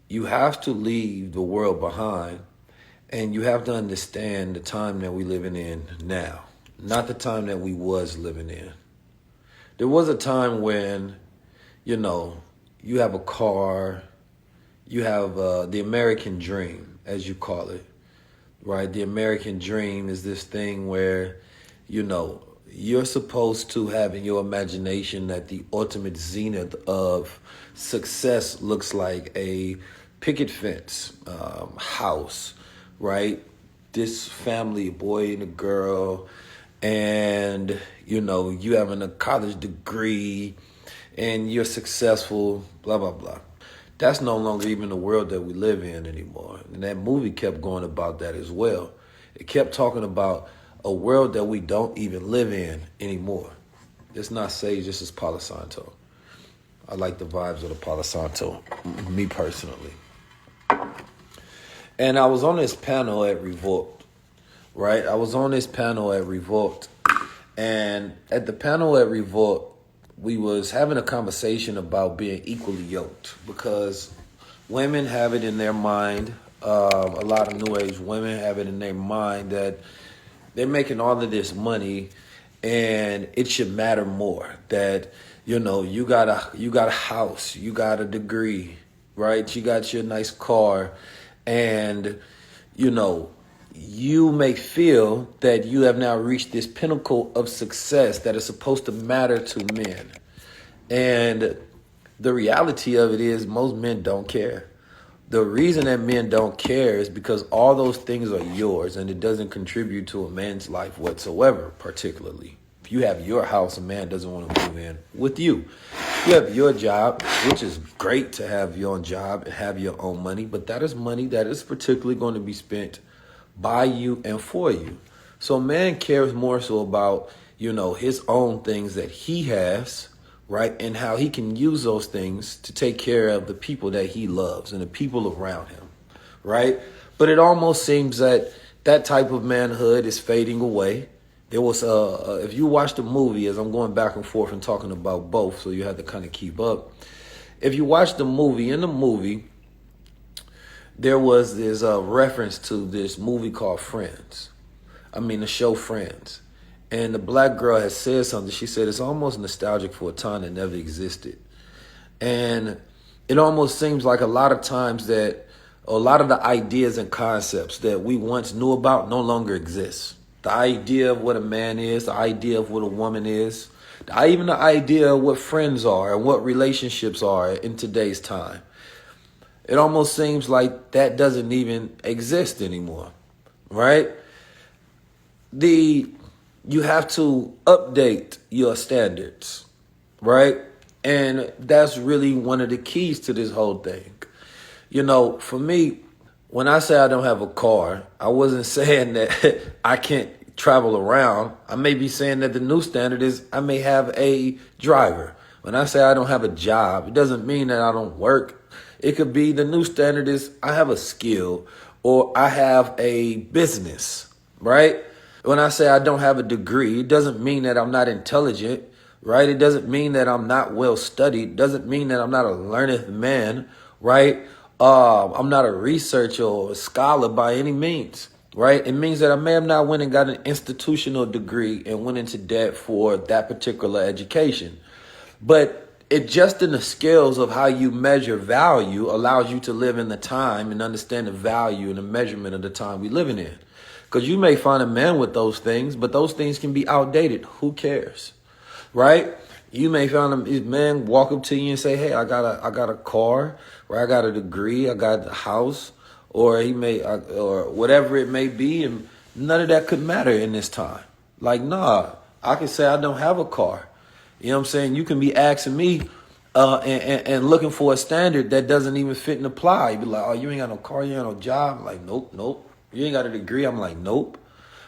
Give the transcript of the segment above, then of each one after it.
you have to leave the world behind, and you have to understand the time that we're living in now, not the time that we was living in. There was a time when, you know, you have a car, you have the American dream, as you call it, right? The American dream is this thing where, you know, you're supposed to have in your imagination that the ultimate zenith of success looks like a picket fence, house, right? This family, a boy and a girl, and, you know, you having a college degree and you're successful, blah, blah, blah. That's no longer even the world that we live in anymore. And that movie kept going about that as well. It kept talking about a world that we don't even live in anymore. It's not Sage, this is Palo Santo. I like the vibes of the Palo Santo, me personally. And I was on this panel at Revolt, right? I was on this panel at Revolt. And at the panel at Revolt, we was having a conversation about being equally yoked, because women have it in their mind, a lot of new age women have it in their mind that they're making all of this money and it should matter more, that, you know, you got a house, you got a degree, right? You got your nice car, and, you know, you may feel that you have now reached this pinnacle of success that is supposed to matter to men. And the reality of it is most men don't care. The reason that men don't care is because all those things are yours and it doesn't contribute to a man's life whatsoever, particularly. If you have your house, a man doesn't want to move in with you. You have your job, which is great to have your own job and have your own money, but that is money that is particularly going to be spent by you and for you. So man cares more so about, you know, his own things that he has, right? And how he can use those things to take care of the people that he loves and the people around him, right? But it almost seems that that type of manhood is fading away. There was, if you watch the movie, as I'm going back and forth and talking about both, so you have to kind of keep up. If you watch the movie, in the movie, there was this reference to this movie called Friends. I mean, the show Friends. And the black girl had said something. She said it's almost nostalgic for a time that never existed. And it almost seems like a lot of times that a lot of the ideas and concepts that we once knew about no longer exist. The idea of what a man is, the idea of what a woman is, even the idea of what friends are and what relationships are in today's time. It almost seems like that doesn't even exist anymore, right? You have to update your standards, right? And that's really one of the keys to this whole thing. You know, for me, when I say I don't have a car, I wasn't saying that I can't travel around. I may be saying that the new standard is I may have a driver. When I say I don't have a job, it doesn't mean that I don't work. It could be the new standard is I have a skill or I have a business, right? When I say I don't have a degree, it doesn't mean that I'm not intelligent, right? It doesn't mean that I'm not well studied. It doesn't mean that I'm not a learned man, right? I'm not a researcher or a scholar by any means, right? It means that I may have not went and got an institutional degree and went into debt for that particular education. But it just in the scales of how you measure value allows you to live in the time and understand the value and the measurement of the time we're living in. Because you may find a man with those things, but those things can be outdated. Who cares, right? You may find a man walk up to you and say, "Hey, I got a car, or I got a degree, I got a house," or or whatever it may be, and none of that could matter in this time. Like, nah, I can say I don't have a car. You know what I'm saying? You can be asking me and looking for a standard that doesn't even fit and apply. You be like, "Oh, you ain't got no car, you ain't got no job." I'm like, nope. You ain't got a degree. I'm like, nope.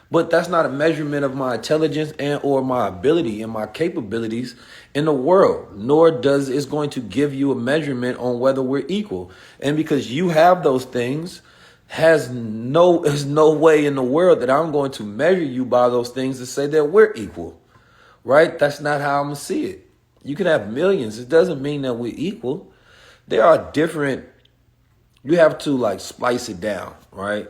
But that's not a measurement of my intelligence and or my ability and my capabilities in the world, nor does it's going to give you a measurement on whether we're equal. And because you have those things, there's no way in the world that I'm going to measure you by those things to say that we're equal. Right? That's not how I'm going to see it. You can have millions. It doesn't mean that we're equal. There are different You have to like splice it down, right?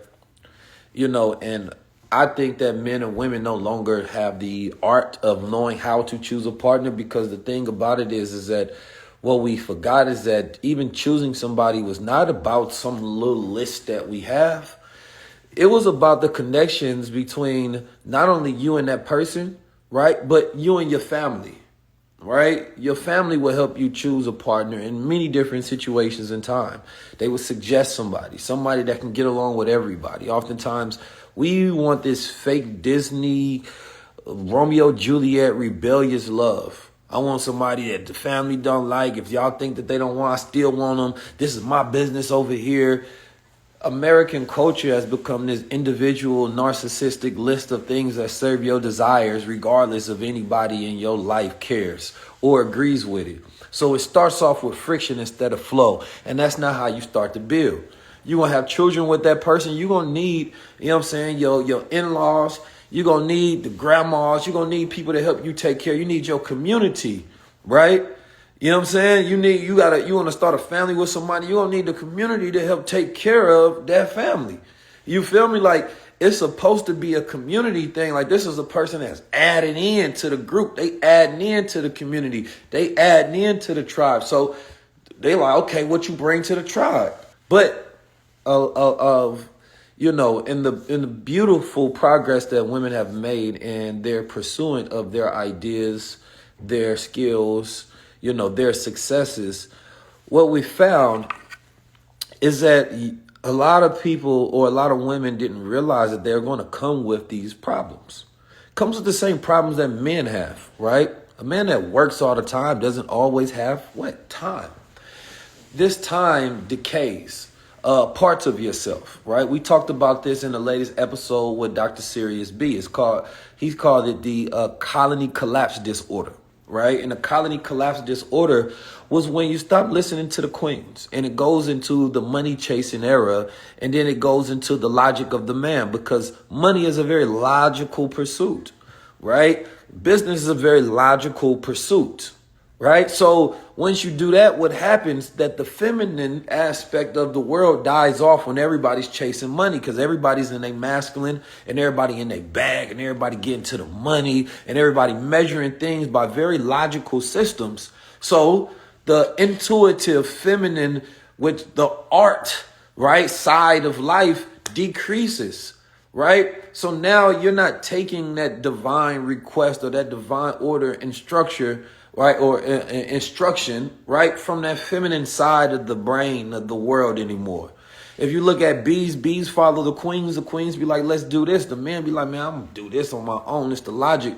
And I think that men and women no longer have the art of knowing how to choose a partner, because the thing about it is that what we forgot is that even choosing somebody was not about some little list that we have. It was about the connections between not only you and that person, right, but you and your family. Right? Your family will help you choose a partner in many different situations in time. They will suggest somebody that can get along with everybody. Oftentimes, we want this fake Disney, Romeo, Juliet, rebellious love. I want somebody that the family don't like. If y'all think that they don't want, I still want them. This is my business over here. American culture has become this individual narcissistic list of things that serve your desires, regardless of anybody in your life cares or agrees with it. So it starts off with friction instead of flow. And that's not how you start to build. You're going to have children with that person. You're going to need, your in-laws. You're going to need the grandmas. You're going to need people to help you take care. You need your community, right? You know what I'm saying? You want to start a family with somebody, you're going to need the community to help take care of that family. You feel me? Like, it's supposed to be a community thing. Like, this is a person that's adding in to the group. They adding into the community. They adding into the tribe. So they like, okay, what you bring to the tribe? But in the beautiful progress that women have made in their pursuit of their ideas, their skills, their successes, what we found is that a lot of people or a lot of women didn't realize that they're going to come with these problems. Comes with the same problems that men have, right? A man that works all the time doesn't always have time. This time decays parts of yourself, right? We talked about this in the latest episode with Dr. Sirius B. He's called it the colony collapse disorder. Right? And the colony collapse disorder was when you stop listening to the queens, and it goes into the money chasing era. And then it goes into the logic of the man, because money is a very logical pursuit, right? Business is a very logical pursuit, right? So once you do that, what happens that the feminine aspect of the world dies off when everybody's chasing money, because everybody's in their masculine and everybody in their bag and everybody getting to the money and everybody measuring things by very logical systems. So the intuitive feminine with the art, right, side of life decreases. Right? So now you're not taking that divine request or that divine order and structure, right, or instruction, right, from that feminine side of the brain of the world anymore. If you look at bees follow the queens be like, let's do this. The men be like, man, I'm gonna do this on my own. It's the logic.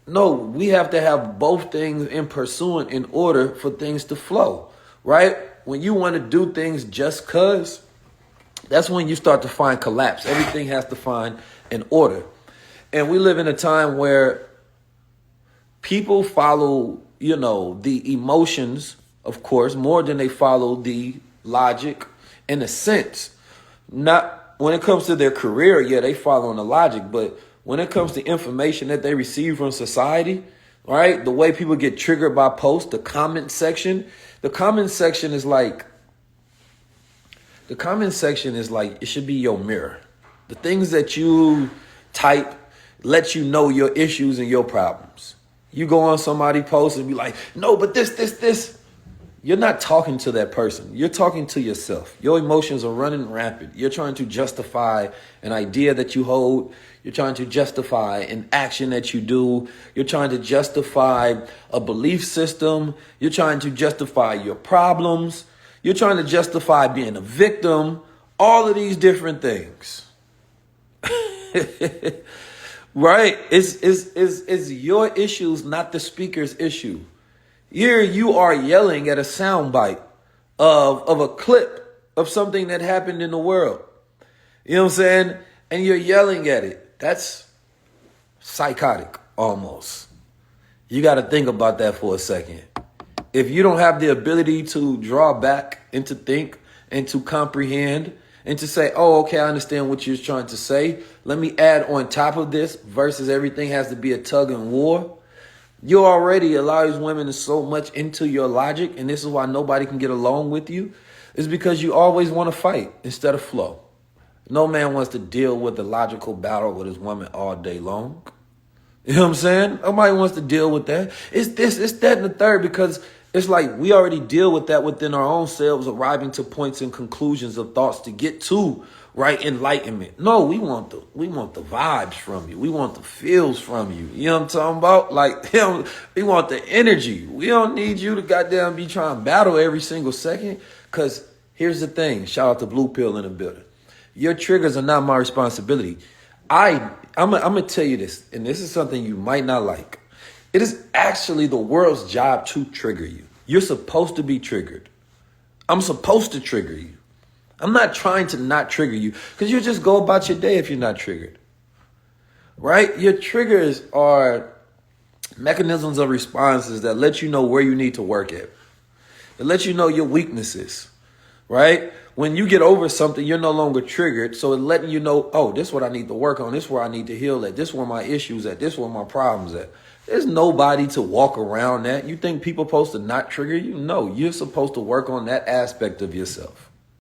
No, we have to have both things in pursuit in order for things to flow, right? When you want to do things just cause, that's when you start to find collapse. Everything has to find an order. And we live in a time where people follow, the emotions, of course, more than they follow the logic, in a sense. Not when it comes to their career, yeah, they follow the logic. But when it comes to information that they receive from society, right, the way people get triggered by posts, the comment section is like, it should be your mirror. The things that you type let you know your issues and your problems. You go on somebody's post and be like, no, but this. You're not talking to that person. You're talking to yourself. Your emotions are running rampant. You're trying to justify an idea that you hold. You're trying to justify an action that you do. You're trying to justify a belief system. You're trying to justify your problems. You're trying to justify being a victim, all of these different things. Right? It's your issues, not the speaker's issue. Here you are yelling at a soundbite of a clip of something that happened in the world. You know what I'm saying? And you're yelling at it. That's psychotic almost. You got to think about that for a second. If you don't have the ability to draw back and to think and to comprehend and to say, oh, okay, I understand what you're trying to say. Let me add on top of this versus everything has to be a tug and war. You already allow these women so much into your logic, and this is why nobody can get along with you. It's because you always want to fight instead of flow. No man wants to deal with the logical battle with his woman all day long. You know what I'm saying? Nobody wants to deal with that. It's this, it's that, and the third, because it's like we already deal with that within our own selves, arriving to points and conclusions of thoughts to get to right enlightenment. No, we want the vibes from you. We want the feels from you. You know what I'm talking about? Like, we want the energy. We don't need you to goddamn be trying to battle every single second. Because here's the thing. Shout out to Blue Pill in the building. Your triggers are not my responsibility. I'm gonna tell you this, and this is something you might not like. It is actually the world's job to trigger you. You're supposed to be triggered. I'm supposed to trigger you. I'm not trying to not trigger you, because you just go about your day if you're not triggered. Right? Your triggers are mechanisms of responses that let you know where you need to work at. It lets you know your weaknesses. Right? When you get over something, you're no longer triggered. So it's letting you know, oh, this is what I need to work on. This is where I need to heal at. This is where my issues at. This is where my problems at. There's nobody to walk around that. You think people supposed to not trigger you? No, you're supposed to work on that aspect of yourself.